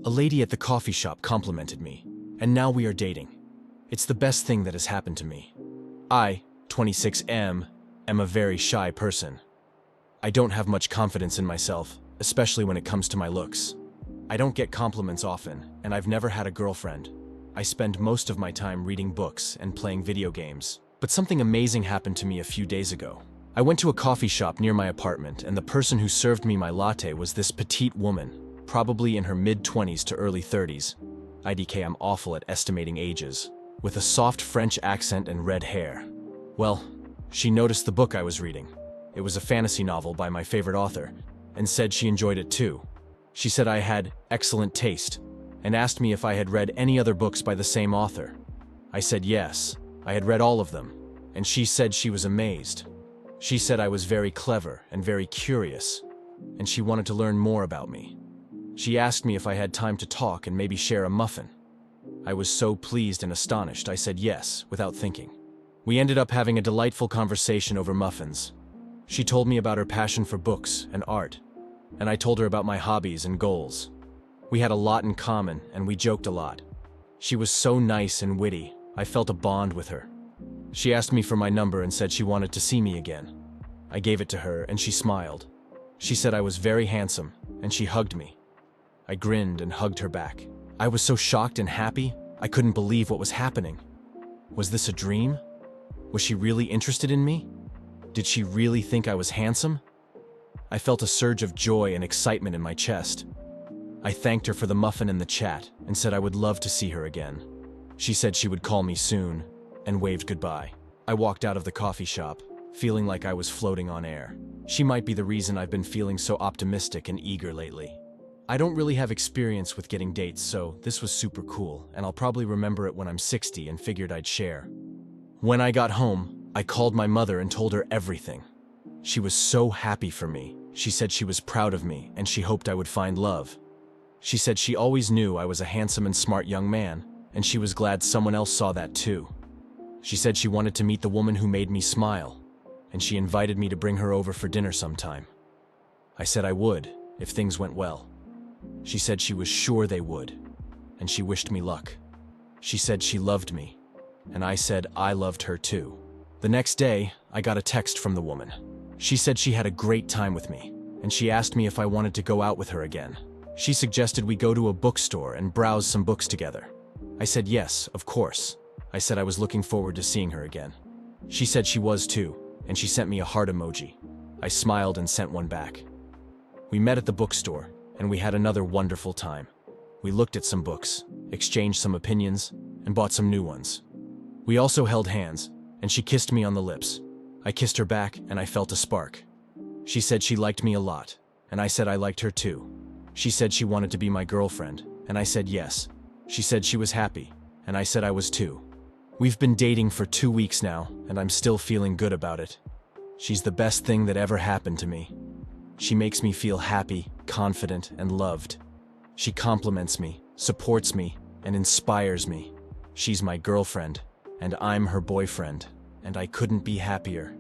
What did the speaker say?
A lady at the coffee shop complimented me, and now we are dating. It's the best thing that has happened to me. I, 26M, am a very shy person. I don't have much confidence in myself, especially when it comes to my looks. I don't get compliments often, and I've never had a girlfriend. I spend most of my time reading books and playing video games. But something amazing happened to me a few days ago. I went to a coffee shop near my apartment, and the person who served me my latte was this petite woman, probably in her mid-20s to early 30s. IDK, I'm awful at estimating ages. With a soft French accent and red hair. Well, she noticed the book I was reading. It was a fantasy novel by my favorite author, and said she enjoyed it too. She said I had excellent taste, and asked me if I had read any other books by the same author. I said yes, I had read all of them, and she said she was amazed. She said I was very clever and very curious, and she wanted to learn more about me. She asked me if I had time to talk and maybe share a muffin. I was so pleased and astonished, I said yes, without thinking. We ended up having a delightful conversation over muffins. She told me about her passion for books and art, and I told her about my hobbies and goals. We had a lot in common, and we joked a lot. She was so nice and witty, I felt a bond with her. She asked me for my number and said she wanted to see me again. I gave it to her, and she smiled. She said I was very handsome, and she hugged me. I grinned and hugged her back. I was so shocked and happy, I couldn't believe what was happening. Was this a dream? Was she really interested in me? Did she really think I was handsome? I felt a surge of joy and excitement in my chest. I thanked her for the muffin and the chat, and said I would love to see her again. She said she would call me soon, and waved goodbye. I walked out of the coffee shop, feeling like I was floating on air. She might be the reason I've been feeling so optimistic and eager lately. I don't really have experience with getting dates, so this was super cool, and I'll probably remember it when I'm 60 and figured I'd share. When I got home, I called my mother and told her everything. She was so happy for me. She said she was proud of me, and she hoped I would find love. She said she always knew I was a handsome and smart young man, and she was glad someone else saw that too. She said she wanted to meet the woman who made me smile, and she invited me to bring her over for dinner sometime. I said I would, if things went well. She said she was sure they would, and she wished me luck. She said she loved me, and I said I loved her too. The next day, I got a text from the woman. She said she had a great time with me, and she asked me if I wanted to go out with her again. She suggested we go to a bookstore and browse some books together. I said yes, of course. I said I was looking forward to seeing her again. She said she was too, and she sent me a heart emoji. I smiled and sent one back. We met at the bookstore, and we had another wonderful time. We looked at some books, exchanged some opinions, and bought some new ones. We also held hands, and she kissed me on the lips. I kissed her back, and I felt a spark. She said she liked me a lot, and I said I liked her too. She said she wanted to be my girlfriend, and I said yes. She said she was happy, and I said I was too. We've been dating for 2 weeks now, and I'm still feeling good about it. She's the best thing that ever happened to me. She makes me feel happy, confident, and loved. She compliments me, supports me, and inspires me. She's my girlfriend, and I'm her boyfriend, and I couldn't be happier.